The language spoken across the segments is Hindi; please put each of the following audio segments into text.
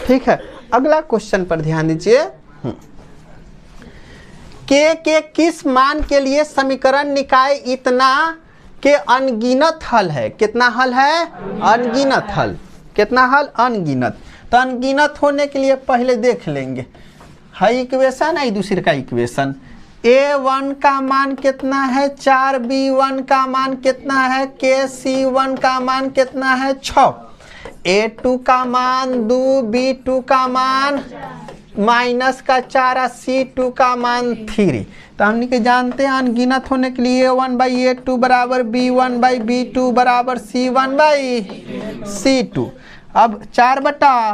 ठीक है, अगला क्वेश्चन पर ध्यान दीजिए। के किस मान के लिए समीकरण निकाय इतना के अनगिनत हल है? कितना हल है? अनगिनत हल। कितना हल? अनगिनत। तो अनगिनत होने के लिए पहले देख लेंगे, है इक्वेशन है दूसरे का इक्वेशन। a1 का मान कितना है? 4, b1 का मान कितना है? k, c1 का मान कितना है? 6, a2 का मान 2, b2 का मान माइनस का 4, c2 का मान 3। तो हम के जानते हैं अनगिनत होने के लिए a1/a2 बराबर b1/b2 बराबर c1/c2। अब 4 बटा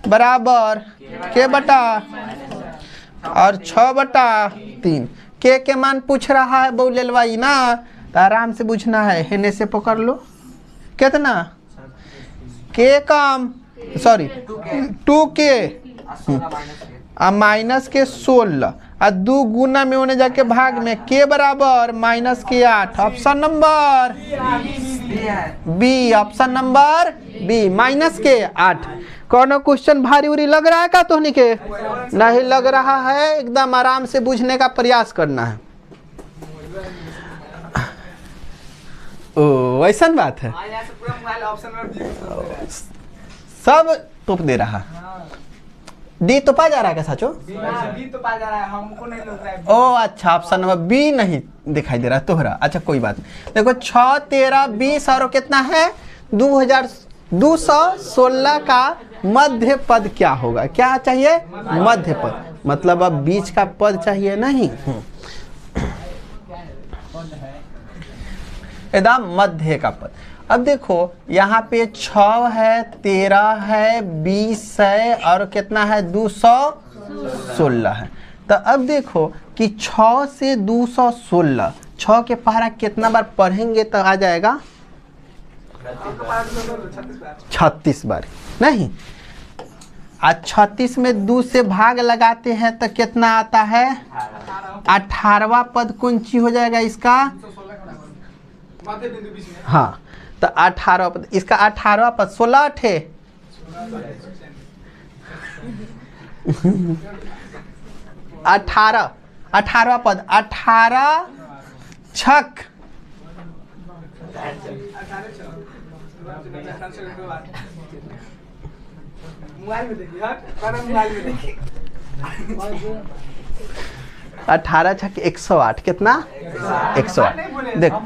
बराबर k बटा और 6 बटा 3। के मान पूछ रहा है बहु लेलवाई ना, तो आराम से पूछना है। हेने से पकड़ लो, कितना के कम, सॉरी 2k माइनस के 16 और 2 गुना में होने जाके भाग में k बराबर माइनस के 8। Option number B, option number B minus के 8। कौन क्वेश्चन भारी उरी लग रहा है का? तो के नहीं लग रहा है, एकदम आराम से बूझने का प्रयास करना है। ओ ऐसा बात है, सब टोप दे रहा। डी तो पा जा रहा है क्या साचो? डी तो पा जा रहा है, हमको नहीं लग रहा है। ओ अच्छा, ऑप्शन नंबर बी नहीं दिखाई दे रहा तोहरा। अच्छा कोई बात नहीं। देखो 6, 13, 20 और कितना है 216 का मध्य पद क्या होगा? क्या चाहिए? मध्य पद, मतलब अब बीच का पद चाहिए नहीं, एकदम मध्य का पद। अब देखो यहाँ पे 6 है, 13 है, 20 है और कितना है 216 है। तो अब देखो कि 6 से 216, 6 के पहाड़ा कितना बार पढ़ेंगे तो आ जाएगा 36 बार। नहीं, आज 36 में 2 से भाग लगाते हैं तो कितना आता है? 18वां पद कौन सी हो जाएगा इसका? हाँ, तो 18वां पद इसका 18वां पद 16 थे 18वां पद 18 छक मोबाइल में देखिए, मोबाइल में देखिए। 18 छक 108, कितना? 108। देखो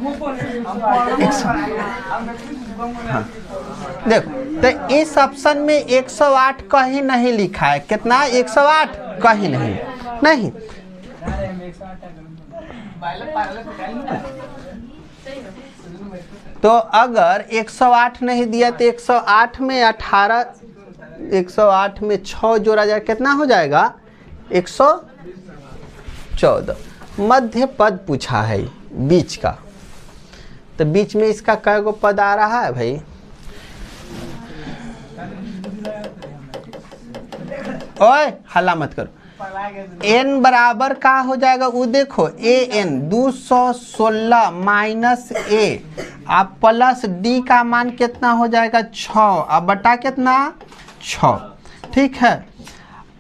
हाँ, देखो तो इस ऑप्शन में 108 कहीं नहीं लिखा है। कितना? 108 कहीं नहीं। नहीं तो अगर 108 नहीं दिया तो 108 में 18, 108 में 6 जोड़ा जाए कितना हो जाएगा? 114। मध्य पद पूछा है बीच का, तो बीच में इसका कै गो पद आ रहा है भाई? ओए हल्ला मत करो। n बराबर का हो जाएगा? वो देखो an 216 माइनस a आप प्लस d का मान कितना हो जाएगा? 6 अब बटा कितना? 6। ठीक है,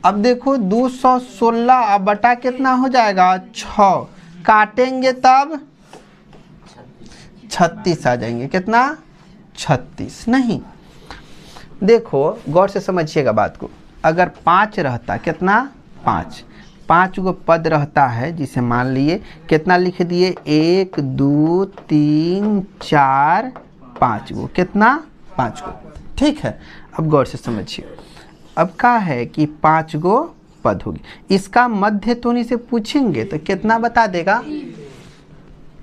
अब देखो 216 अब बटा कितना हो जाएगा? 6। काटेंगे तब 36 आ जाएंगे। कितना? 36। नहीं, देखो गौर से समझिएगा बात को। अगर 5 रहता, कितना? 5 गो पद रहता है, जिसे मान लिए कितना लिख दिए? 1 2 3 4 5 गो। कितना? 5 गो। ठीक है, अब गौर से समझिए। अब क्या है कि 5 गो पद होगी। इसका मध्य तो नहीं से पूछेंगे तो कितना बता देगा?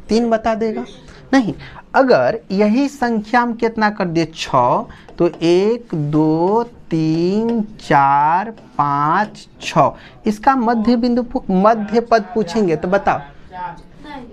3 बता देगा। नहीं, अगर यही संख्या हम कितना कर दिए 6, तो 1 2 3 4 5 6, इसका मध्य बिंदु मध्य पद पूछेंगे तो बताओ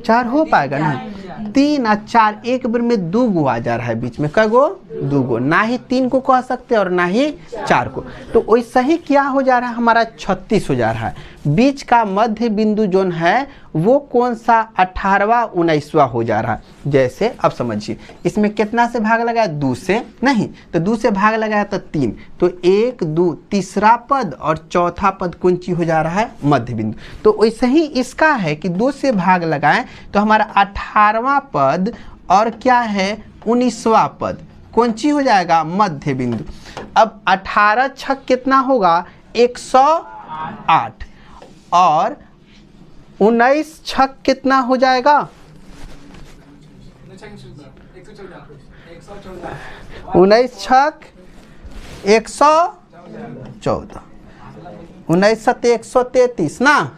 4 हो पाएगा? नहीं, 3 और 4 एक बार में 2 गो आ जा रहा है बीच में, कै गो? 2 गो। ना ही 3 को कह सकते और ना ही 4 को। तो वैसा ही क्या हो जा रहा है हमारा 36 हो जा रहा है। बीच का मध्य बिंदु जोन है वो कौन सा? 18वां 19वां हो जा रहा है। जैसे अब समझिए इसमें कितना से भाग लगाया? 2 से नहीं, तो 2 से भाग लगाया तो 3, तो 1 2 तीसरा पद और चौथा पद कौन ची हो जा रहा है? मध्य बिंदु। तो वैसे ही इसका है कि 2 से भाग लगाएं तो हमारा 18वां पद और क्या है? 19वां पद कौन ची हो जाएगा? मध्य बिंदु। अब 18 छक कितना होगा? 108 और 19 छक कितना हो जाएगा? 19 छक 114, 19 सत्ते 133 ना,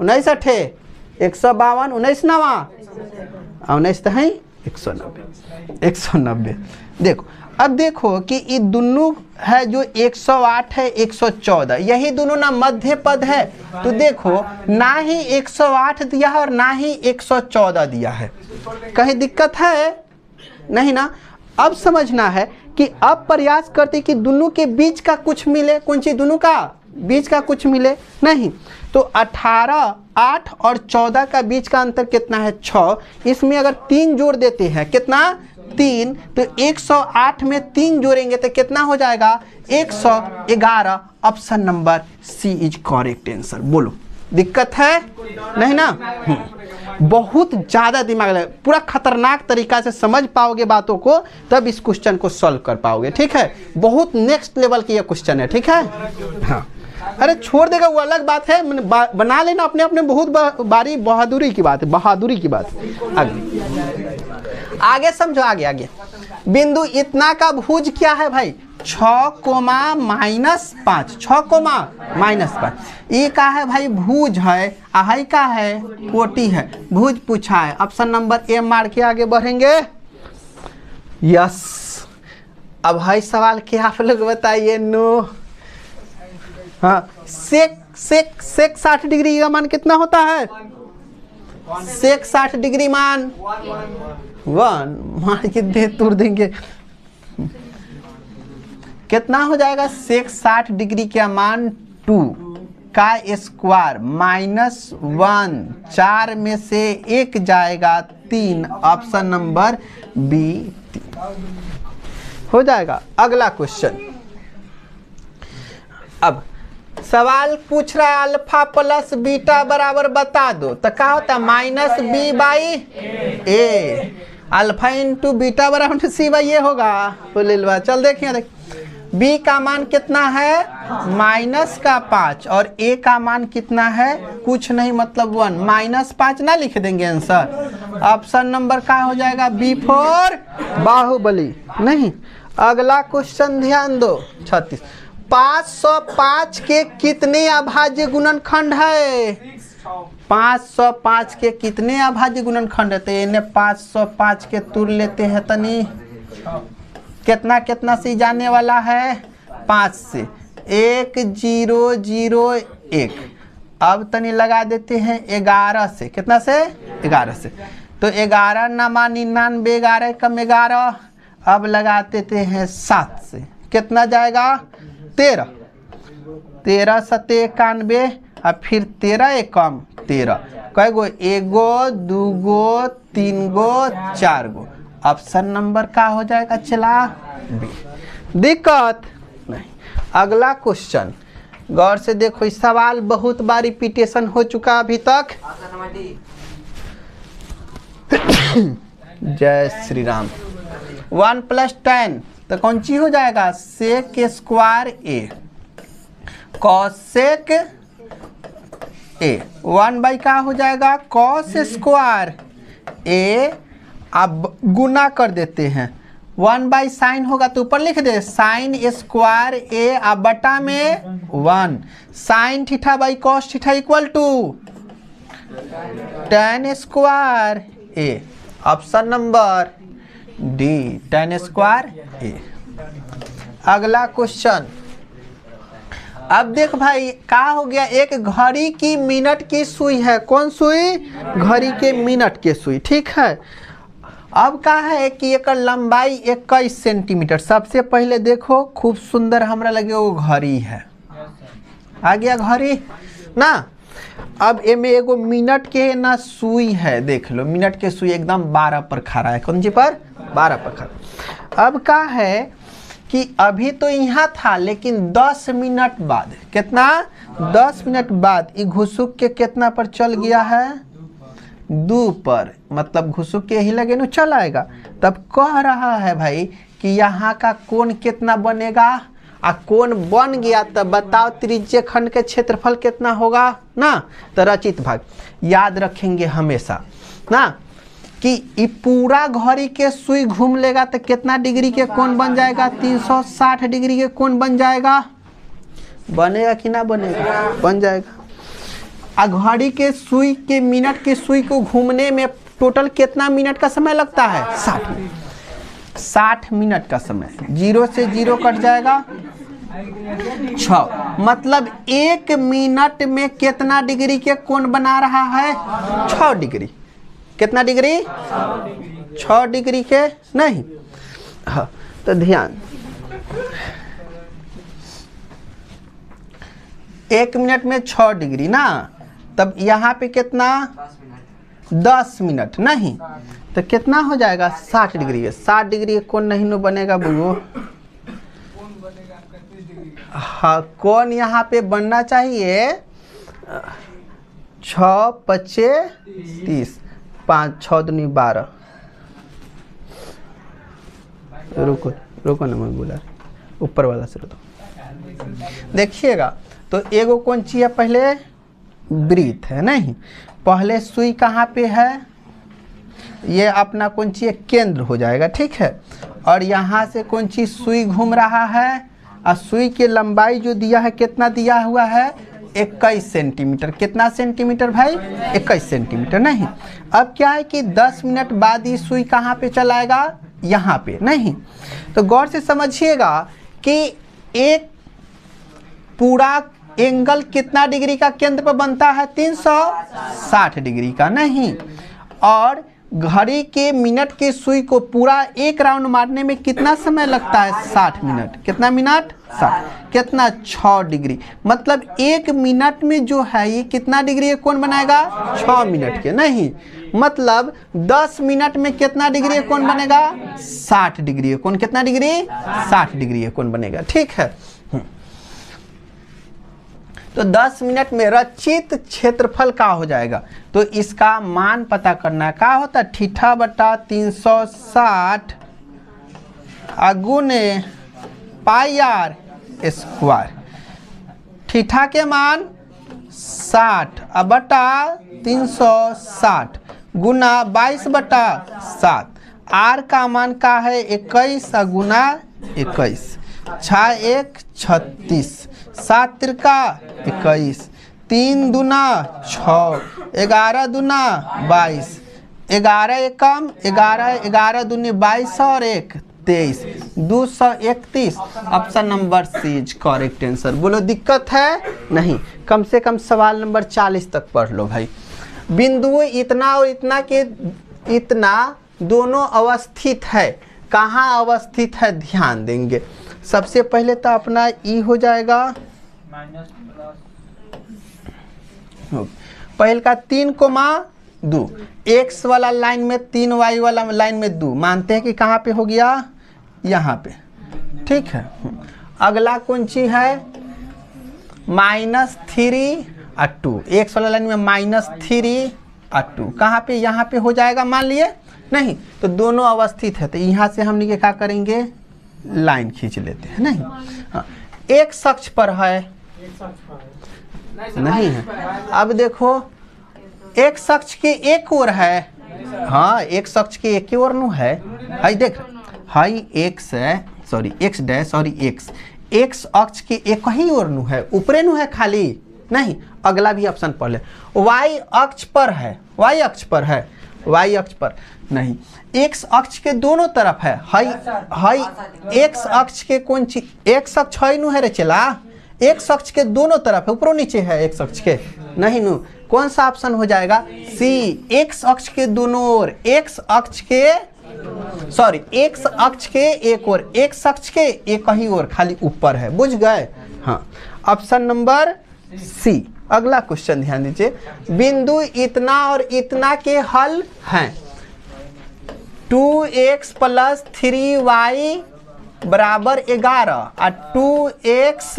19 अठे 152, 19 नवा 19 तो है 190। देखो अब देखो कि ये दोनों है जो 108 है 114, यही दोनों ना मध्य पद है। तो देखो ना ही 108 दिया है और ना ही 114 दिया है, कहीं दिक्कत है? नहीं ना। अब समझना है कि अब प्रयास करते कि दोनों के बीच का कुछ मिले। कौन सी? दोनों का बीच का कुछ मिले नहीं। तो 18 8 और 14 का बीच का अंतर कितना है? 6। इसमें अगर 3 जोड़ देते हैं, कितना? 3, तो 108 में 3 जोड़ेंगे तो कितना हो जाएगा? 111। Option number C is correct answer. बोलो दिक्कत है? नहीं ना। बहुत ज़्यादा दिमाग लगा, पूरा खतरनाक तरीका से समझ पाओगे बातों को, तब इस क्वेश्चन को सॉल्व कर पाओगे। ठीक है, बहुत नेक्स्ट लेवल की ये क्वेश्चन है। ठीक है, हाँ। अरे छोड़ देगा वो अलग बात है, बना लेना अपने अपने। बहुत बारी बहादुरी की बात है, बहादुरी की बात है। आगे समझो, आगे आगे। बिंदु इतना का भुज क्या है भाई? 6,-5, 6,-5। ये का है भाई? भुज है। आई का है? कोटि है। भुज पूछा है। ऑप्शन नंबर ए मार के आगे बढ़ेंगे। यस। अब भाई सवाल क्या आप लोग बताइए? नो। हाँ, सेक 60 डिग्री का मान कितना होता है? सेक 60 डिग्री मान 1 मान के दे तोड़ देंगे, कितना हो जाएगा? सेक 60 डिग्री का मान 2 का स्क्वायर -1, 4 में से 1 जाएगा 3। ऑप्शन नंबर बी हो जाएगा। अगला क्वेश्चन। अब सवाल पूछ रहा है अल्फा प्लस बीटा बराबर बता दो, तो क्या होता है? -b/a। अल्फा इंटू बीटा बराबर c/a होगा। बोले चल देखिए, देख b का मान कितना है? -5 और a का मान कितना है? कुछ नहीं, मतलब 1। -5 ना लिख देंगे आंसर। ऑप्शन नंबर क्या हो जाएगा? B for Baahubali. नहीं। अगला क्वेश्चन ध्यान दो। 36। 505 के कितने अभाज्य गुणनखंड है? 505 के कितने अभाज्य गुणनखंड है? तो इन्हें 505 के तुर लेते हैं तनी। कितना कितना से जाने वाला है? 5 से। 1 0 0 1। अब तनी लगा देते हैं 11 से। कितना से? 11 से। तो 11 नमा 99, 11 कम 11। अब लगा देते हैं 7 से। कितना जाएगा? 13। 13 सत्ते 91 और फिर 13 एकम 13। कै गो? 1 गो 2 गो 3 गो 4 गो। ऑप्शन नंबर क्या हो जाएगा? चला बी। दिक्कत नहीं। अगला क्वेश्चन गौर से देखो। इस सवाल बहुत बार रिपीटेशन हो चुका अभी तक। जय श्री राम। 1 + 10 तो कौन सी हो जाएगा? Sec square a cosec a। 1/, क्या हो जाएगा? Cos square a। अब गुना कर देते हैं। 1/, साइन होगा तो ऊपर लिख दे साइन स्क्वायर a। अब बटा में 1 sine theta by cos theta equal to tan square a। Option number D, tan square a। अगला क्वेश्चन। अब देख भाई क्या हो गया? एक घड़ी की मिनट की सुई है। कौन सुई? घड़ी के मिनट के सुई। ठीक है। अब का है कि एक लंबाई 21 सेंटीमीटर। सबसे पहले देखो खूब सुंदर हमरा लगे वो घड़ी है, आ गया घड़ी ना। अब एमे एगो मिनट के ना सुई है, देख लो मिनट के सुई एकदम 12 पर खड़ा है। कौन सी पर? 12 पर खड़ा। अब का है कि अभी तो यहाँ था, लेकिन 10 मिनट बाद, कितना 10 मिनट बाद ये घुसुक के कितना पर चल गया है? 2 पर। मतलब घुसुक के ही लगे न चल आएगा। तब कह रहा है भाई कि यहाँ का कोण कितना बनेगा, आ कोण बन गया तब बताओ त्रिज्य खंड के क्षेत्रफल कितना होगा ना। तो रचित भाग याद रखेंगे हमेशा ना कि ये पूरा घड़ी के सुई घूम लेगा तो कितना डिग्री के कोण बन जाएगा? 360 डिग्री के कोण बन जाएगा। बनेगा कि ना बनेगा? बन जाएगा। घड़ी के सुई के मिनट के सुई को घूमने में टोटल कितना मिनट का समय लगता है? 60 मिनट। 60 मिनट का समय। 0 से 0 कट जाएगा 6। मतलब 1 मिनट में कितना डिग्री के कोण बना रहा है? 6 डिग्री। कितना डिग्री? 6 डिग्री के नहीं। हाँ तो ध्यान, 1 मिनट में 6 डिग्री ना। तब यहाँ पे कितना? 10 मिनट नहीं, तो कितना हो जाएगा? 60 डिग्री। 60 डिग्री कोण नहीं नो बनेगा बुगो। हाँ कोण यहाँ पे बनना चाहिए 6 5 30, 5 6 दूनी 12। रुको रुको ना, मैं बोला ऊपर वाला से तो देखिएगा। तो एगो कौन चीज है? पहले वृत्त है नहीं, पहले सुई कहाँ पे है? ये अपना कौन चीज केंद्र हो जाएगा, ठीक है। और यहाँ से कौन चीज सुई घूम रहा है, और सुई की लंबाई जो दिया है कितना दिया हुआ है? 21 सेंटीमीटर। कितना सेंटीमीटर भाई? 21 सेंटीमीटर नहीं। अब क्या है कि 10 मिनट बाद ये सुई कहाँ पे चलाएगा? यहाँ पे नहीं। तो गौर से समझिएगा कि एक पूरा एंगल कितना डिग्री का केंद्र पर बनता है? 360 डिग्री का नहीं। और घड़ी के मिनट के सुई को पूरा 1 राउंड मारने में कितना समय लगता है? 60 मिनट। कितना मिनट? 60। कितना? 6 डिग्री। मतलब 1 मिनट में जो है ये कितना डिग्री कोण बनाएगा? 6 मिनट के नहीं। मतलब 10 मिनट में कितना डिग्री कोण बनेगा? 60 डिग्री कोण। कितना डिग्री? 60 डिग्री कोण बनेगा, ठीक है। तो 10 मिनट में रचित क्षेत्रफल का हो जाएगा। तो इसका मान पता करना है। क्या होता है? थीटा बटा 360 गुने पाई आर स्क्वायर। थीटा के मान 60 बटा 360 गुना 22 बटा 7। आर का मान का है? 21 गुना 21। 6 1 36, 7 त्रिका 21, 3 दूना 6, 11 दूना 22, 11 एकम 11, 11 दूनी 22 और 1 23, 231। Option number C is correct answer. बोलो दिक्कत है? नहीं। कम से कम सवाल नंबर 40 तक पढ़ लो भाई। बिंदु इतना और इतना के इतना दोनों अवस्थित है। कहाँ अवस्थित है ध्यान देंगे। सबसे पहले तो अपना ई हो जाएगा पहले का 3,2, एक्स वाला लाइन में 3, वाई वाला लाइन में 2। मानते हैं कि कहाँ पे हो गया? यहाँ पे, ठीक है। अगला कौन सी है? -3 और 2। एक्स वाला लाइन में -3 और 2 कहाँ पे? यहाँ पे हो जाएगा मान लिए नहीं। तो दोनों अवस्थित है, तो यहाँ से हम क्या करेंगे? लाइन खींच लेते हैं नहीं। हाँ, एक अक्ष पर है नहीं है। अब देखो एक अक्ष के एक ओर है। हाँ एक अक्ष के एक ओर नु है। हाई देख, हाई एक्स है, सॉरी एक्स डैश और एक्स अक्ष के एक ही ओर नु है, ऊपरे नु है खाली नहीं। अगला भी ऑप्शन पढ़ ले। वाई अक्ष पर है, वाई अक्ष पर है, वाई अक्ष पर नहीं। एक्स अक्ष के दोनों तरफ है। हाई एक्स अक्ष के कौन चीज? एक्स अक्ष है नु है रे चला। एक्स अक्ष के दोनों तरफ है, ऊपर नीचे है एक्स अक्ष के नहीं नु। कौन सा ऑप्शन हो जाएगा? सी, एक्स अक्ष के दोनों ओर। एक्स अक्ष के सॉरी एक्स अक्ष के एक ओर, एक्स अक्ष के एक ही ओर खाली ऊपर है, बुझ गए। हाँ, ऑप्शन नंबर सी। अगला क्वेश्चन ध्यान दीजिए, बिंदु इतना और इतना के हल हैं 2x + 3y बराबर 11 और 2x -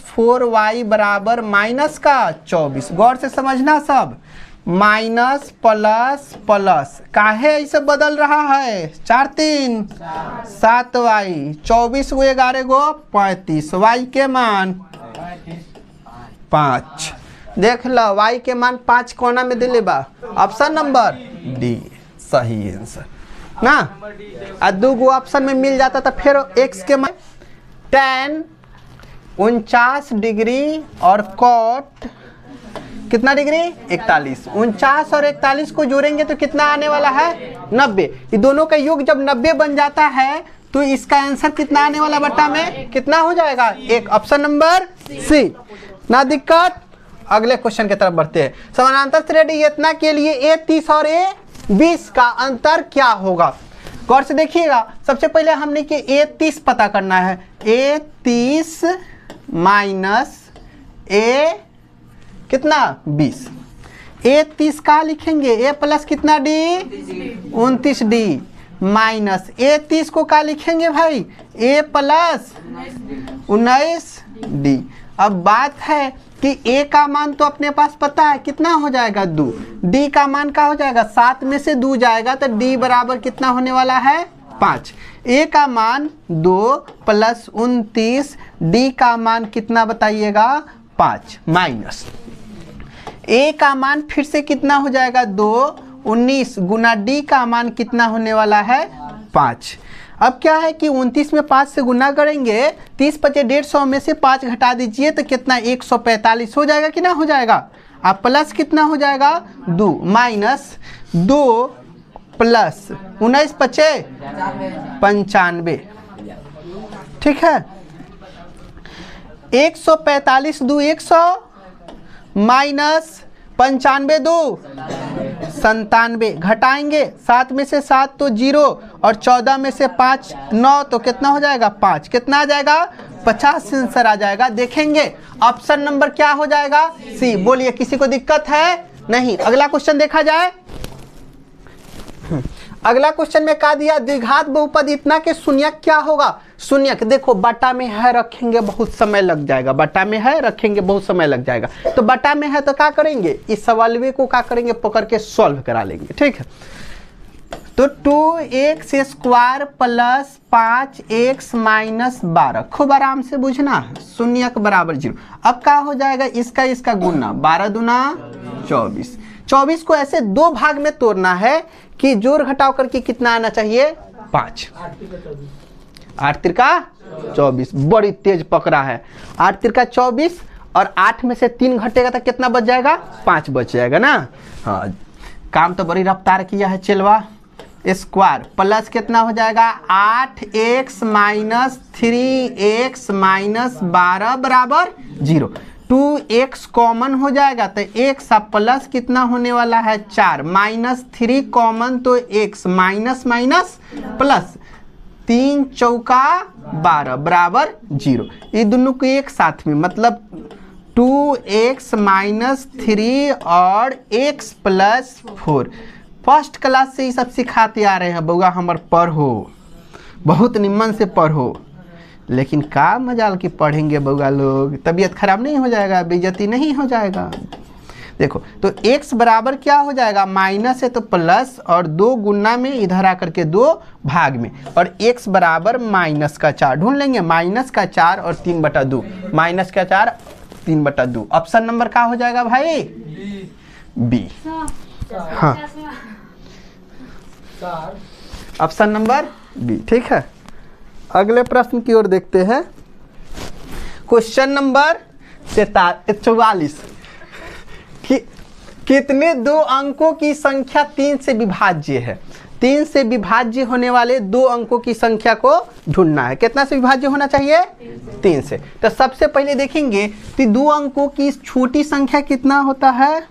4y बराबर -24। गौर से समझना सब, माइनस प्लस प्लस काहे ऐसे बदल रहा है, 4 3 7y, 24 गो 11 गो 35, y के मान 5। देख लो y के मान 5 कोना में दिले बा, ऑप्शन नंबर डी सही आंसर ना। आ 2 गो ऑप्शन में मिल जाता था, फिर x के मान tan 49 डिग्री और cot कितना डिग्री 41। 49 और 41 को जोड़ेंगे तो कितना आने वाला है 90। ये दोनों का योग जब 90 बन जाता है तो इसका आंसर कितना आने वाला बट्टा में कितना हो जाएगा 1, ऑप्शन नंबर सी ना दिक्कत। अगले क्वेश्चन की तरफ बढ़ते हैं। समानांतर श्रेणी इतना के लिए A30 और A20 का अंतर क्या होगा। गौर से देखिएगा, सबसे पहले हमने कि A30 पता करना है, A30 माइनस A कितना 20। A30 का लिखेंगे A प्लस कितना D 29 D माइनस A30 को का लिखेंगे भाई A प्लस 19 D। अब बात है कि A का मान तो अपने पास पता है कितना हो जाएगा 2, D का मान का हो जाएगा 7 में से 2 जाएगा तो D बराबर कितना होने वाला है 5। A का मान 2 + 29, D का मान कितना बताइएगा 5 माइनस A का मान फिर से कितना हो जाएगा 2, 19 गुना D का मान कितना होने वाला है 5। अब क्या है कि 29 में 5 से गुना करेंगे, 30 × 150 में से 5 घटा दीजिए तो कितना 145 हो जाएगा कि ना हो जाएगा। अब प्लस कितना हो जाएगा 2 माइनस 2 + 19 × 95, ठीक है। 145 2 100 माइनस 95 2 97, घटाएंगे 7 में से 7 तो 0 और 14 में से 5 9 तो कितना हो जाएगा 5, कितना आ जाएगा 50 आंसर आ जाएगा। देखेंगे ऑप्शन नंबर क्या हो जाएगा सी। बोलिए किसी को दिक्कत है नहीं। अगला क्वेश्चन देखा जाए। अगला क्वेश्चन में कहा दिया द्विघात बहुपद इतना के शून्यक क्या होगा। शून्यक देखो बटा में है रखेंगे बहुत समय लग जाएगा, बटा में है रखेंगे बहुत समय लग जाएगा। तो बटा में है तो क्या करेंगे इस सवाल को क्या करेंगे पकड़ के सॉल्व करा लेंगे, ठीक है। तो 2x² + 5x - 12 खूब आराम से बुझना है, शून्यक बराबर 0। अब क्या हो जाएगा इसका गुना 12 दूना 24। 24 को ऐसे 2 भाग में तोड़ना है कि जोड़ घटाव करके कितना आना चाहिए 5। 8 तिरका 24, बड़ी तेज पकड़ा है। 8 तिरका 24 और 8 में से 3 घटेगा तो कितना बच जाएगा 5 बच जाएगा ना। हाँ, काम तो बड़ी रफ्तार किया है चलवा। स्क्वायर प्लस कितना हो जाएगा 8x - 3x - 12 बराबर 0। 2x कॉमन हो जाएगा तो x प्लस कितना होने वाला है 4 -3 कॉमन तो x माइनस माइनस प्लस 3 चौका 12 बराबर 0। ये दोनों को एक साथ में मतलब 2x - 3 और x + 4। फर्स्ट क्लास से ये सब सिखाते आ रहे हैं बउआ हमर पढ़ो, बहुत निम्न से पढ़ो। लेकिन का मजाल की पढ़ेंगे बउआ लोग, तबीयत खराब नहीं हो जाएगा, बेइज्जती नहीं हो जाएगा। देखो तो x बराबर क्या हो जाएगा माइनस है तो प्लस और 2 गुना में इधर आकर के 2 भाग में और x बराबर -4 ढूंढ लेंगे। -4 और 3/2 -4 3/2। ऑप्शन नंबर क्या हो जाएगा भाई बी। हाँ ऑप्शन नंबर बी, ठीक है। अगले प्रश्न की ओर देखते हैं। क्वेश्चन नंबर 44 कितने 2 अंकों की संख्या 3 से विभाज्य है। 3 से विभाज्य होने वाले 2 अंकों की संख्या को ढूंढना है। कितना से विभाज्य होना चाहिए 3 से। तो सबसे पहले देखेंगे कि 2 अंकों की छोटी संख्या कितना होता है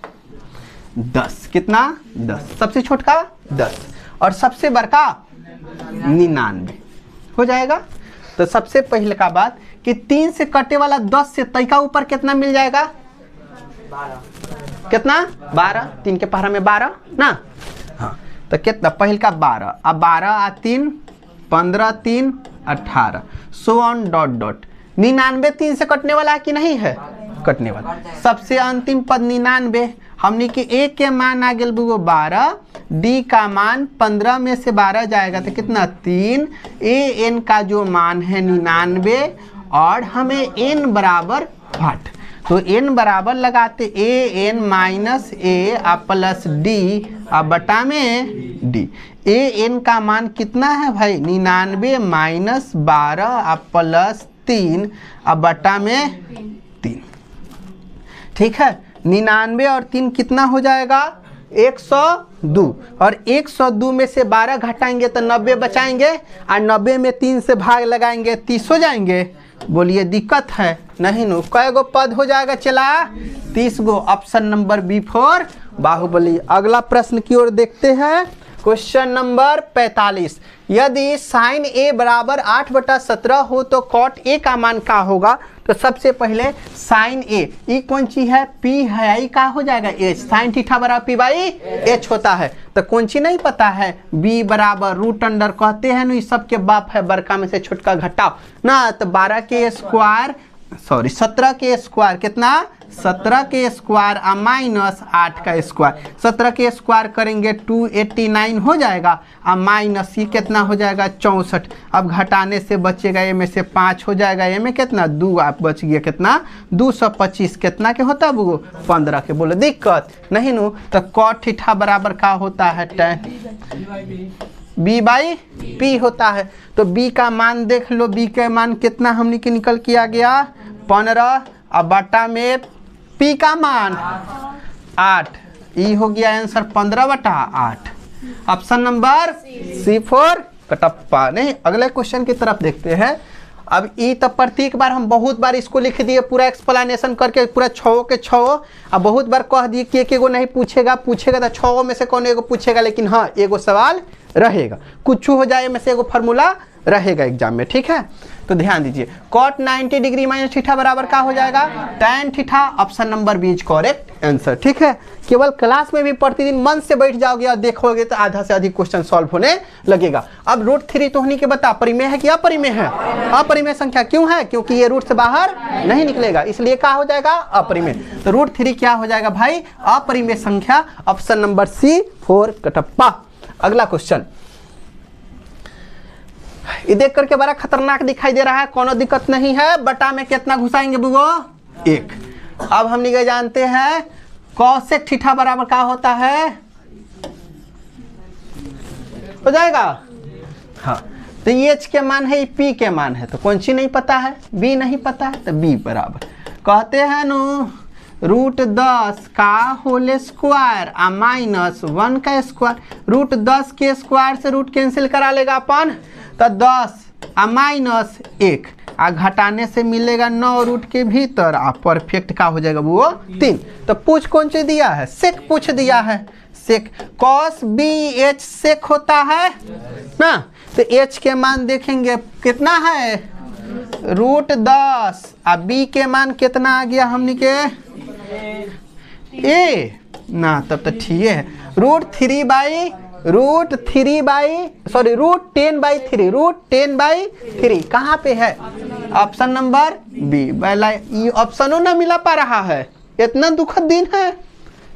10। कितना 10, सबसे छोटा 10 और सबसे बड़का 99 हो जाएगा। तो सबसे पहले का बात कि 3 से कटे वाला 10 से तय ऊपर कितना मिल जाएगा? 12 कितना? 12। 3 के पहाड़ा में 12 ना। हाँ तो कितना? पहल का 12, अब 12 आ 3 15 3 18 सो ऑन डॉट डॉट। 99 3 से कटने वाला है कि नहीं है? कटने वाला। सबसे अंतिम पद 99, हमने कि ए के मान आ गया वो 12, डी का मान 15 में से 12 जाएगा तो कितना? 3। ए एन का जो मान है 99 और हमें एन बराबर 8, तो एन बराबर लगाते A N minus A plus D बटा में डी। ए एन का मान कितना है भाई? 99 माइनस 12 प्लस 3 बटा में 3। ठीक है, 99 और 3 कितना हो जाएगा? 102, और 102 में से 12 घटाएंगे तो 90 बचाएंगे, और 90 में 3 से भाग लगाएंगे 30 हो जाएंगे। बोलिए दिक्कत है? नहीं नो। कै गो पद हो जाएगा चला? 30 गो। Option number B for Baahubali. अगला प्रश्न की ओर देखते हैं। क्वेश्चन नंबर 45, यदि साइन ए बराबर 8/17 हो तो कॉट ए का मान क्या होगा? तो सबसे पहले साइन ए, ई कौन चीज है? पी है, ई का हो जाएगा एच। साइन थीटा बराबर पी बाई एच होता है। तो कौन ची नहीं पता है? बी बराबर रूट अंडर कहते हैं ना, ये सबके बाप है, बड़का में से छोटका घटाओ ना। तो 12 के स्क्वायर, सॉरी 17 के स्क्वायर कितना? 17 के स्क्वायर माइनस 8 का स्क्वायर। 17 के स्क्वायर करेंगे 289 हो जाएगा, माइनस ये कितना हो जाएगा? 64। अब घटाने से बचेगा, ये में से 5 हो जाएगा, ये में कितना? 2 आप बच गया कितना? 225 कितना के होता है वो? 15 के। बोले दिक्कत नहीं नो। तो कॉट थीटा बराबर क्या होता है? tan बी बाई पी होता है। तो बी का मान देख लो, बी का मान कितना हमने के निकल किया गया? 15 अब बटा में पी का मान 8। ई हो गया answer 15/8। Option number C for Kattappa. नहीं, अगले क्वेश्चन की तरफ देखते हैं। अब ई तो प्रत्येक बार हम बहुत बार इसको लिख दिए, पूरा एक्सप्लेनेशन करके पूरा 6 के 6। अब बहुत बार कह दिए कि एक नहीं पूछेगा तो 6 में से कौन एगो पूछेगा, लेकिन हाँ एगो सवाल रहेगा, कुछ हो जाए में से एगो फार्मूला रहेगा एग्जाम में। ठीक है, तो ध्यान दीजिए। कॉट 90 डिग्री माइनस थीटा बराबर क्या हो जाएगा? tan theta. Option number B is correct answer. ठीक है, केवल क्लास में भी प्रतिदिन मन से बैठ जाओगे और देखोगे तो आधा से अधिक क्वेश्चन सॉल्व होने लगेगा। अब √3 तो होने के बता, परिमेय है कि अपरिमेय है? अपरिमेय संख्या क्यों है? क्योंकि ये रूट से बाहर नहीं निकलेगा, इसलिए क्या हो जाएगा? अपरिमेय। तो √3 क्या हो जाएगा भाई? अपरिमेय संख्या। Option number C for Kattappa. अगला क्वेश्चन, ये देख करके बड़ा खतरनाक दिखाई दे रहा है, कोनो दिक्कत नहीं है। बटा में कितना घुसाएंगे बुगो? 1। अब हम निकल जानते हैं कॉसेक थीटा बराबर क्या होता है? हो जाएगा। हाँ, तो एच के मान है, पी के मान है, तो कौन सी नहीं पता है? बी नहीं पता है, तो बी बराबर कहते हैं नो √10 का होल स्क्वायर माइनस 1 का स्क्वायर। √10 के स्क्वायर से रूट कैंसिल करा लेगा अपन, तो 10 माइनस 1 घटाने से मिलेगा 9 रूट के भीतर। परफेक्ट का हो जाएगा वो 3। तो पूछ कौन सी दिया है? सेक पूछ दिया है। सेक कॉस बी एच सेक होता है ना। तो एच के मान देखेंगे कितना है? √10। अब बी के मान कितना आ गया हमने के? ए ना, तब तो ठीक है। √10 बाई 3 कहाँ पे है? Option number B. पहला ये ऑप्शनों ना मिला पा रहा है, इतना दुखद दिन है,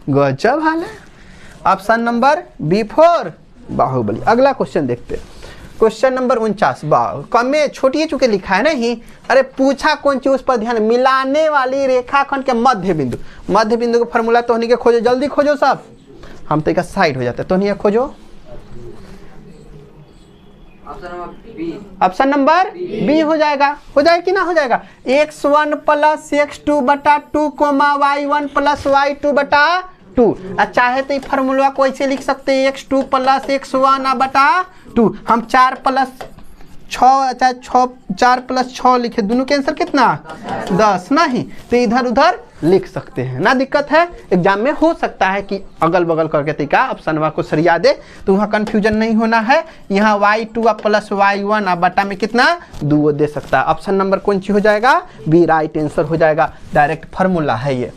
गजब हाल है। Option number B for Baahubali. अगला क्वेश्चन देखते हैं। क्वेश्चन नंबर 49, कम में छोटी चुके लिखा है नहीं, अरे पूछा कौन चीज उस पर ध्यान। मिलाने वाली रेखाखंड के मध्य बिंदु। मध्य बिंदु का फॉर्मूला तो के खोजो, जल्दी खोजो सब, हम तो साइड हो जाते। तो खोजो ऑप्शन नंबर बी हो जाएगा। हो जाएगा कि ना हो जाएगा? x1 + x2 बटा 2 y1 + y2 बटा 2। चाहे तो फार्मूला को ऐसे लिख सकते हैं x2 + x1 बटा 2। हम 4 + 6 चाहे 6 4 + 6 लिखे, दोनों के आंसर कितना 10 नहीं, तो इधर उधर लिख सकते हैं ना, दिक्कत है। एग्जाम में हो सकता है कि अगल बगल करके तरीका ऑप्शनवा को सरिया दे, तो वहाँ कन्फ्यूजन नहीं होना है। यहाँ y2 + y1 बटा में कितना 2 दे सकता है। ऑप्शन नंबर कौन सी हो जाएगा, बी राइट आंसर हो जाएगा, डायरेक्ट फार्मूला है ये।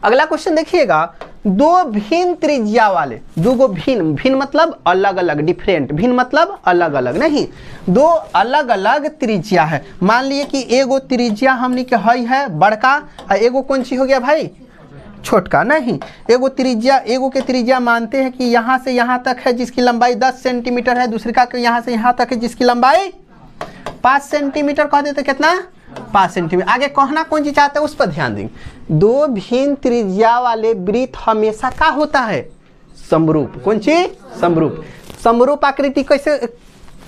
अगला क्वेश्चन देखिएगा, दो भिन्न त्रिज्या वाले, दो भिन्न, भिन्न मतलब अलग अलग, डिफरेंट, भिन्न मतलब अलग अलग नहीं, दो अलग अलग त्रिज्या है। मान लिए कि एगो त्रिज्या हमने के हई है बड़का, और एगो कौन सी हो गया भाई छोटका नहीं, एगो त्रिज्या, एगो के त्रिज्या मानते हैं कि यहाँ से यहाँ तक है जिसकी लंबाई 10 सेंटीमीटर है, दूसरे का यहाँ से यहाँ तक है जिसकी लंबाई 5 सेंटीमीटर कह देते, कितना 5 सेंटीमीटर। आगे कहना कौन चीज चाहते हैं उस पर ध्यान देंगे। दो भिन्न त्रिज्या वाले वृत्त हमेशा क्या होता है, समरूप। कौन चीज, समरूप। समरूप आकृति कैसे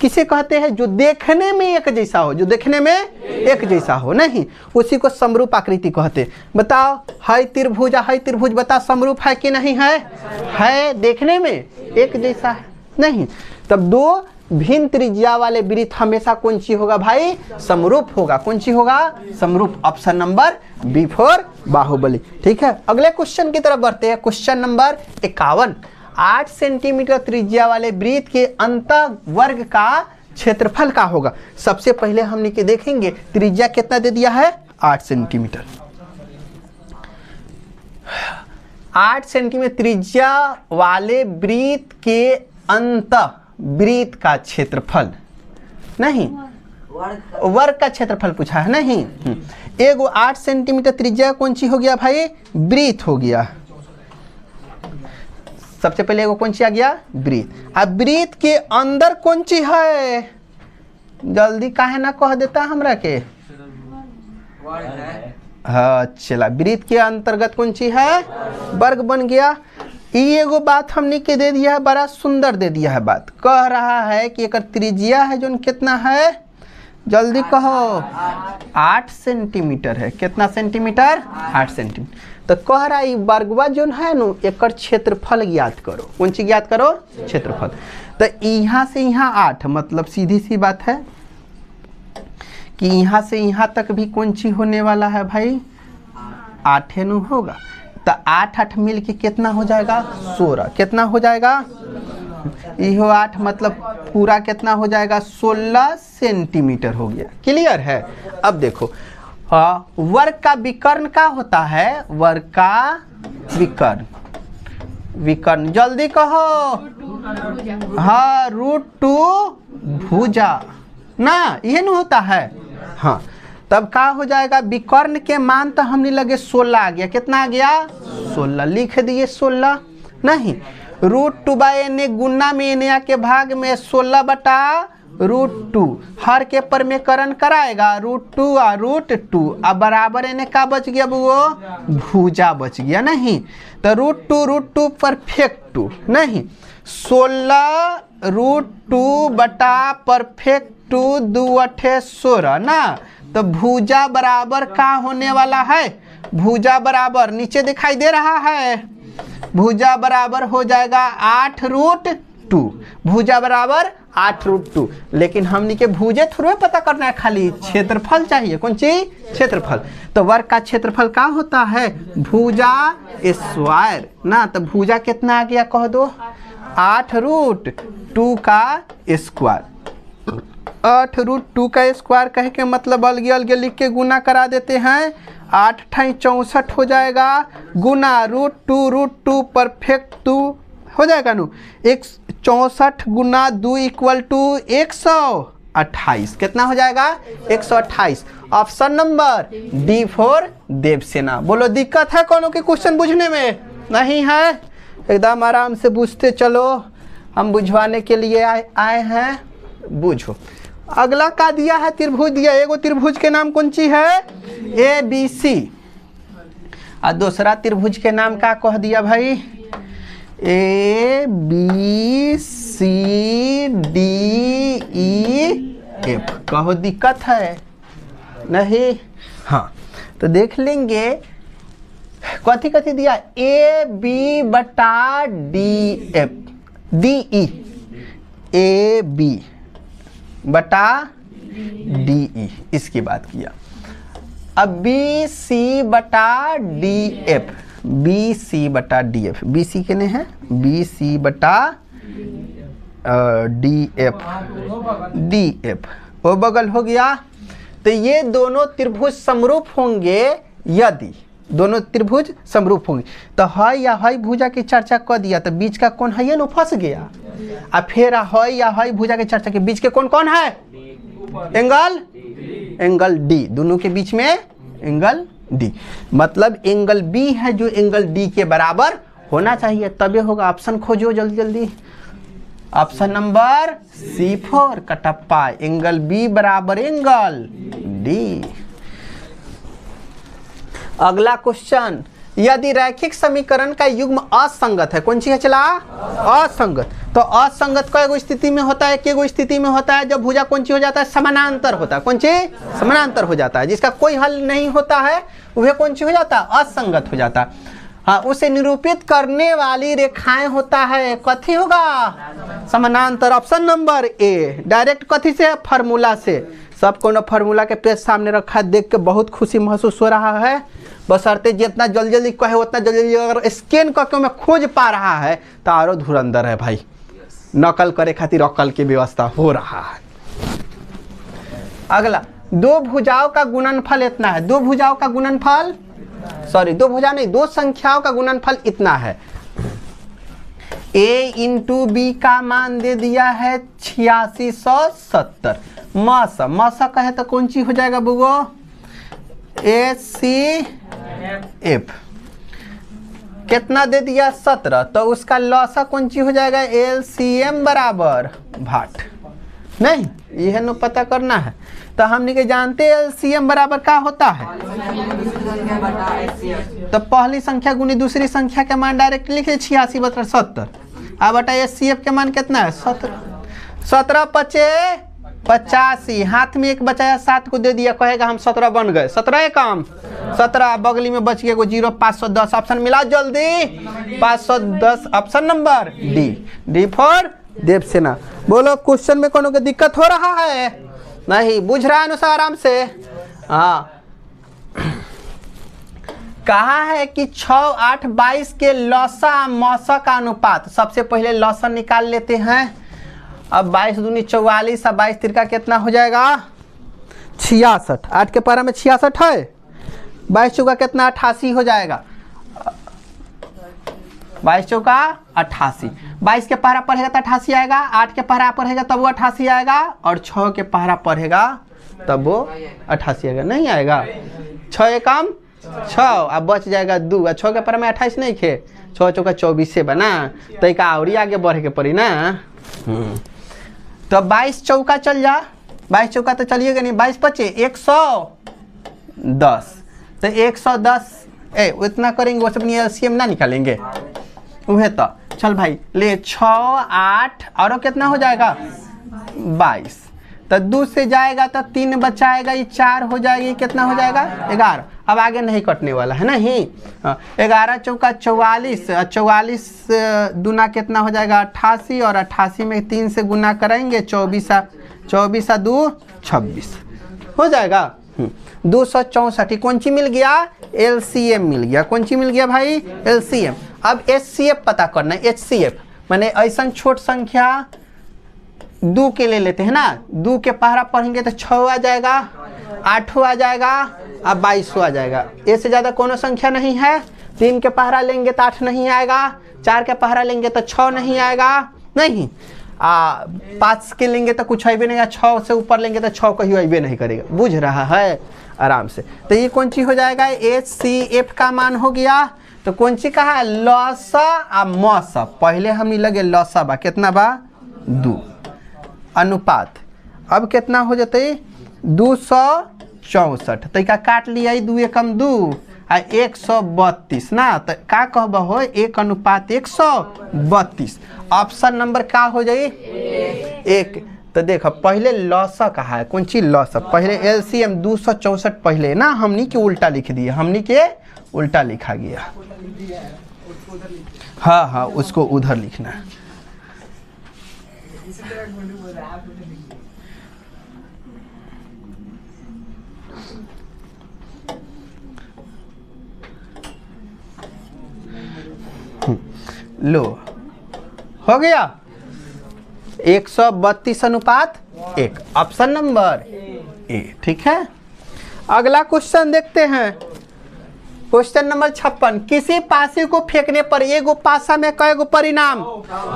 किसे कहते हैं, जो देखने में एक जैसा हो, जो देखने में एक जैसा हो नहीं, उसी को समरूप आकृति कहते हैं। बताओ है त्रिभुज, है त्रिभुज, बताओ समरूप है कि नहीं है देखने में एक जैसा है नहीं, तब दो भिन्न त्रिज्या वाले वृत्त हमेशा कौन सी होगा भाई, समरूप होगा। कौन सी होगा, समरूप। Option number B for Baahubali. ठीक है, अगले क्वेश्चन की तरफ बढ़ते हैं। क्वेश्चन नंबर 51, 8 सेंटीमीटर त्रिज्या वाले वृत्त के अंतःवर्ग का क्षेत्रफल का होगा। सबसे पहले हमने के देखेंगे त्रिज्या कितना दे दिया है, 8 सेंटीमीटर। 8 सेंटीमीटर त्रिज्या वाले वृत्त के अंतःवृत्त का क्षेत्रफल नहीं, वर्ग का क्षेत्रफल पूछा है नहीं। एगो 8 सेंटीमीटर त्रिज्या कौन सी हो गया भाई, वृत्त हो गया। सबसे पहले एगो कौन सी आ गया, वृत्त। अब वृत्त के अंदर कौन सी है, जल्दी काहे ना कह देता हमरा के, हाँ चला, वृत्त के अंतर्गत कौन सी है, वर्ग बन गया। ये एगो बात हमने के दे दिया है, बड़ा सुंदर दे दिया है बात, कह रहा है कि एक त्रिज्या है जो कितना है, जल्दी कहो 8 सेंटीमीटर है। कितना सेंटीमीटर, 8 सेंटीमीटर। तो कह रहा है वर्गवा जो है नो एक क्षेत्रफल ज्ञात करो। कौन सी ज्ञात करो, क्षेत्रफल। तो यहाँ से यहाँ 8, मतलब सीधी सी बात है कि यहाँ से यहाँ तक भी कौन सी होने वाला है भाई, 8 नु होगा। तो 8 मिल के कितना हो जाएगा, 16। कितना हो जाएगा, यह 8 मतलब पूरा कितना हो जाएगा, 16 सेंटीमीटर हो गया। क्लियर है। अब देखो वर्ग का विकर्ण का होता है, वर्ग का विकर्ण, विकर्ण जल्दी कहो, हाँ √2 भुजा ना, यह नहीं होता है। हाँ, तब का हो जाएगा, विकर्ण के मान तो हमने लगे 16 आ गया। कितना आ गया, 16 लिख दिए 16 नहीं, √2/n गुना में n के भाग में 16 बटा √2, हर के परमेकरण कराएगा, √2 और √2, अब बराबर n का बच गया, वो भुजा बच गया नहीं। तो √2 परफेक्ट 2 नहीं, 16 √2 बटा परफेक्ट 2, 2 8 16 ना। तो भुजा बराबर का होने वाला है, भुजा बराबर नीचे दिखाई दे रहा है, भुजा बराबर हो जाएगा 8√2, भुजा बराबर 8√2। लेकिन हमने के भुजे थोड़े पता करना है, खाली क्षेत्रफल चाहिए। कौन सी, क्षेत्रफल। तो वर्ग का क्षेत्रफल का होता है, भुजा स्क्वायर ना। तो भुजा कितना आ गया कह दो, 8√2 का स्क्वायर। 8√2 का स्क्वायर कहे के मतलब अलगे अलगे लिख के गुना करा देते हैं, 8 64 हो जाएगा, गुना √2 परफेक्ट 2 हो जाएगा नु, 64 गुना 2 = 128। कितना हो जाएगा, 128। Option number D for Devasena. बोलो दिक्कत है कोनो के क्वेश्चन बुझने में, नहीं है, एकदम आराम से बुझते चलो, हम बुझवाने के लिए आए हैं, बुझो। अगला का दिया है, त्रिभुज दिया। एगो त्रिभुज के नाम कौन सी है, ABC, और दूसरा त्रिभुज के नाम का कह दिया भाई, ABCDEF। कहो दिक्कत है नहीं, हाँ तो देख लेंगे कथी कथी दिया, AB/DF, DE, AB बटा DE, इसकी बात किया। अब BC बटा DF, BC बटा DF, BC कितने हैं, BC बटा DF वो बगल हो गया। तो ये दोनों त्रिभुज समरूप होंगे, यदि दोनों त्रिभुज समरूप होंगे तो हय या हय भुजा की चर्चा कर दिया, तो बीच का कौन है ये ना फंस गया। अब फिर हय या हय भुजा की चर्चा के बीच के कौन कौन है, एंगल D, दोनों के बीच में एंगल D, मतलब एंगल B है जो एंगल D के बराबर होना चाहिए, तभी होगा। ऑप्शन खोजो जल्दी जल्दी। Option number C4 Kattappa, angle B बराबर एंगल D। अगला क्वेश्चन, यदि रैखिक समीकरण का युग्म असंगत है, कौन सी है चला, असंगत, तो असंगत कई स्थिति में होता है, केगो स्थिति में होता है, जब भुजा कौन सी हो जाता है, समानांतर होता है, कौन सी समानांतर हो जाता है, जिसका कोई हल नहीं होता है वह कौन सी हो जाता है, असंगत हो जाता है। हाँ, उसे निरूपित करने वाली रेखाएं होता है, कथी होगा, समानांतर। ऑप्शन नंबर ए, डायरेक्ट कथी से, फार्मूला से। सबको ना फार्मूला के पेज सामने रखा, देख के बहुत खुशी महसूस हो रहा है, बशर्ते जितना जल्दी जल्दी कहे उतना जल्दी जल्दी अगर स्कैन करके मैं खोज पा रहा है तो आरो धुरंधर है भाई, नकल करे खातिर अकल की व्यवस्था हो रहा है। अगला, दो भुजाओं का गुणनफल इतना है, दो भुजाओं का गुणनफल, सॉरी दो भुजा नहीं, दो संख्याओं का गुणनफल इतना है। A इंटू बी का मान दे दिया है 8670, मसा कहे तो कौन सी हो जाएगा बुगो, ACF, कितना दे दिया 17, तो उसका लॉसा कौन सी हो जाएगा, LCM बराबर भाट, नहीं यह नो पता करना है। तो हमने के जानते LCM बराबर क्या होता है, तो पहली संख्या गुनी दूसरी संख्या के मान डायरेक्ट लिखे 86 बटा 70, अब बटा SCF के मान कितना है 17, 17 पचे 85, हाथ में एक बचाया 7 को दे दिया, कहेगा हम 17 बन गए, 17 काम 17, बगली में बच गया को 0, 510, ऑप्शन मिला जल्दी 510, option number D for Devasena. बोलो क्वेश्चन में कोनो के दिक्कत हो रहा है, नहीं बुझ रहा है अनुसार आराम से। हाँ, कहा है कि 6, 8, 22 के लौसा मौसा का अनुपात, सबसे पहले लौसा निकाल लेते हैं। अब 22 दूनी 44, अब 22 तिरका कितना हो जाएगा 66, 8 के पारा में 66 है, 22 चौका कितना 88 हो जाएगा, 22 चौका 88, 22 के पहरा पढ़ेगा तो 88 आएगा, 8 के पहरा पढ़ेगा तब वो 88 आएगा, और 6 के पहरा पढ़ेगा तब वो 88 आएगा, नहीं आएगा, 6 एकम 6, अब बच जाएगा 2, 6 के पहरा में 28 नहीं खे, 6 चौका 24 से बना, तो एक और आगे बढ़े के पड़ी ना। तो 22 चौका चल जा, 22 चौका तो चलिएगा नहीं, 22 पचे 110, तो 110 उतना करेंगे वो सब LCM ना निकालेंगे वह, तो चल भाई ले 6, 8 और कितना हो जाएगा 22, तो 2 से जाएगा तो 3 बचाएगा, ये 4 हो जाएगी, कितना हो जाएगा 11, अब आगे नहीं कटने वाला है नहीं। 11 चौका 44, 44 दूना कितना हो जाएगा 88, और 88 में 3 से गुना करेंगे 24 2 26 हो जाएगा 264। कौन सी मिल गया, LCM मिल गया, कौन सी मिल गया भाई LCM। अब HCF पता करना है, HCF माने ऐसा छोट संख्या 2 के ले लेते हैं ना, 2 के पहरा पढ़ेंगे तो 6 आ जाएगा, 8 आ जाएगा, अब 22 आ जाएगा, ए से ज़्यादा कोनो संख्या नहीं है। 3 के पहरा लेंगे तो 8 नहीं आएगा, 4 के पहरा लेंगे तो 6 नहीं आएगा, नहीं 5 के लेंगे तो कुछ अबे नहीं, 6 से ऊपर लेंगे तो 6 कहीं अबे नहीं करेगा, बुझ रहा है आराम से। तो ये कौन सी हो जाएगा, HCF का मान हो गया। तो कौन सी कहा, लौसा आ मौसा, पहले हमने लगे लौसा बा कितना बा 2 अनुपात, अब कितना हो जाते 264, तो का काट लिया 2 एकम 2 आ 132 ना, तो का कहब हो 1 अनुपात 132, ऑप्शन नंबर का हो जाए 1। तो देखो पहले लौसा कहा है, कौन सी लौसा, पहले LCM 264 पहले ना हमनी के उल्टा लिख दिया, हमनी के उल्टा लिखा गया, हाँ उसको उधर लिखना है। लो हो गया 132:1 ऑप्शन नंबर ए। ठीक है, अगला क्वेश्चन देखते हैं। Question number 56। किसी पासे को फेंकने पर एगो पासा में कई गो परिणाम,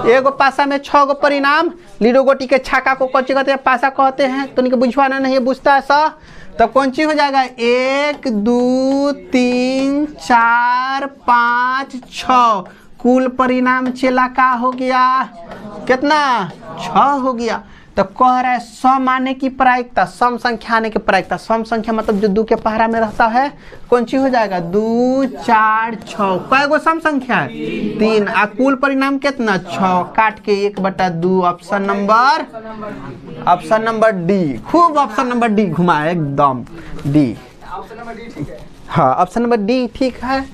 एगो पासा में 6 गो परिणाम। लीडो गोटी के छक्का को कौन सी कहते हैं? पासा कहते हैं। तो उनके बुझवाना नहीं बुझता ऐसा, तो कौन सी हो जाएगा? 1 2 3 4 5 6 कुल परिणाम चेला का हो गया? कितना? 6 हो गया। तो कह रहा है सम आने की प्रायिकता, सम संख्या आने की प्रायिकता। सम संख्या मतलब जो 2 के पहरा में रहता है, कौन सी हो जाएगा? 2 4 6 कै गो सम संख्या है? 3। आ कुल परिणाम कितना? 6। काट के 1/2। Option number D. खूब ऑप्शन नंबर डी घुमाए एकदम डी। ऑप्शन नंबर डी ठीक है। हाँ ऑप्शन नंबर डी ठीक है।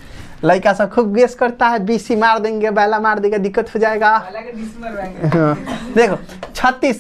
लड़का सब खूब गेस करता है, बीसी मार देंगे, बैला मार देंगे, दिक्कत हो जाएगा। हाँ। देखो 36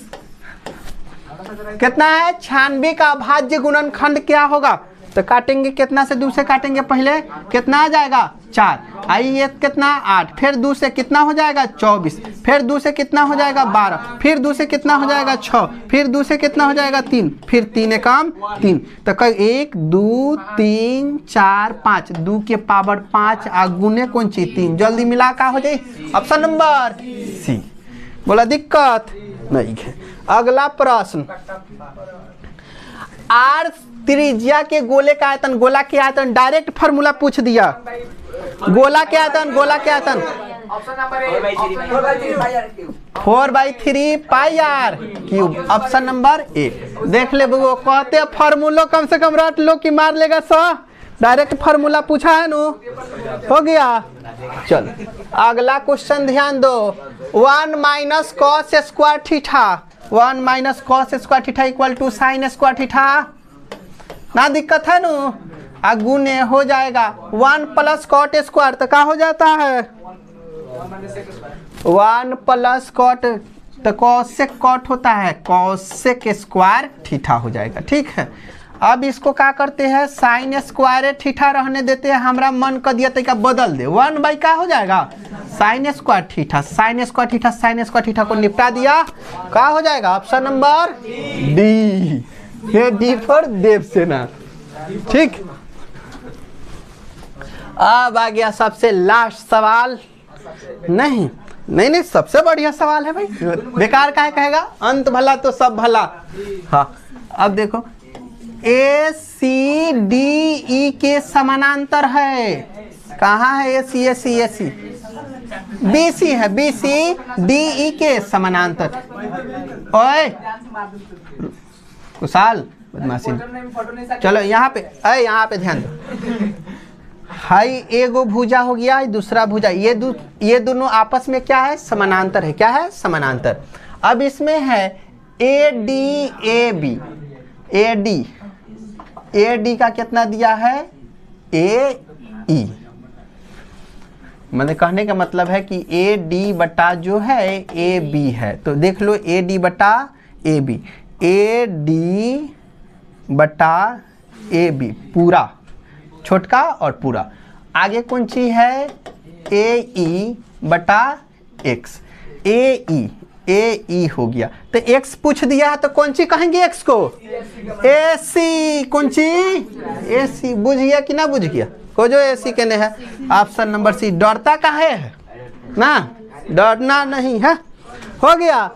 कितना है? 96 का अभाज्य गुणनखंड क्या होगा? तो काटेंगे कितना से? 2 से काटेंगे पहले, कितना आ जाएगा? 4। आई ये कितना? 8। फिर 2 से कितना हो जाएगा? 24। फिर 2 से कितना हो जाएगा? 12। फिर 2 से कितना हो जाएगा? 6। फिर 2 से कितना हो जाएगा? 3। फिर 3 एकम 3। तो कल 1 2 3 4 5 2 के पावर 5 आ गुने कौन चीज? 3। जल्दी मिला का हो जाए? Option number C. बोला दिक्कत नहीं है। अगला प्रश्न, आर त्रिज्या के गोले का आयतन, गोला के आयतन डायरेक्ट फार्मूला पूछ दिया। गोला के आयतन, गोला के आयतन option number A 4/3 pi r cube. Option number A. देख ले वो कहते हैं फार्मूला कम से कम रट लो कि मार लेगा सर। डायरेक्ट फार्मूला पूछा है नो, हो गया। चल अगला क्वेश्चन ध्यान दो। 1 minus cos square theta, 1 minus cos square theta equal to sine square theta. ना दिक्कत है नो, गुने हो जाएगा 1 प्लस कॉट स्क्वायर। तो क्या हो जाता है? 1 प्लस कॉट, तो कॉसेक कॉट होता है, कॉसेक स्क्वायर थीटा हो जाएगा। ठीक है, अब इसको क्या करते हैं? साइन स्क्वायर थीटा रहने देते हैं। हमारा मन कर दिया तो बदल दे, 1 बाई क्या हो जाएगा? Sign square theta. Sign square theta, sign square theta को निपटा दिया, क्या हो जाएगा? Option number D. ये डी फॉर देवसेना। ठीक, अब आ गया सबसे लास्ट सवाल। नहीं नहीं नहीं, सबसे बढ़िया सवाल है भाई, बेकार का है कहेगा? अंत भला तो सब भला। हाँ अब देखो, ए सी डी ई के समानांतर है। कहाँ है? ए सी बी सी है, बी सी डी ई के समानांतर। ओए कुशाल बदमाशी। चलो यहाँ पे, अरे यहाँ पे ध्यान दो। हाई एगो भुजा हो गया, दूसरा भुजा, ये दोनों आपस में क्या है? समानांतर है। क्या है? समानांतर। अब इसमें है A D A B. A D का कितना दिया है? ए ई। मतलब कहने का मतलब है कि ए डी बटा जो है ए बी है। तो देख लो ए डी बटा ए बी, ए डी बटा ए बी पूरा, छोटका और पूरा। आगे कौन सी है? ए ई बटा एक्स। ए ई हो गया। तो एक्स पूछ दिया है तो कौन सी कहेंगे एक्स को? ए सी। कौन सी? ए सी। बुझ गया कि ना बुझ गया? को जो ए सी कहने है ऑप्शन नंबर सी। डरता काहे है ना? डरना नहीं है। हो गया।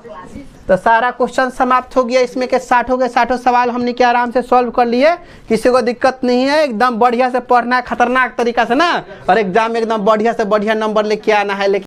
तो सारा क्वेश्चन समाप्त हो गया। इसमें के 60 हो गए। 60 सवाल हमने क्या आराम से सॉल्व कर लिए। किसी को दिक्कत नहीं है। एकदम बढ़िया से पढ़ना है, खतरनाक तरीका से ना, और एग्जाम में एकदम बढ़िया से बढ़िया नंबर लेके आना है।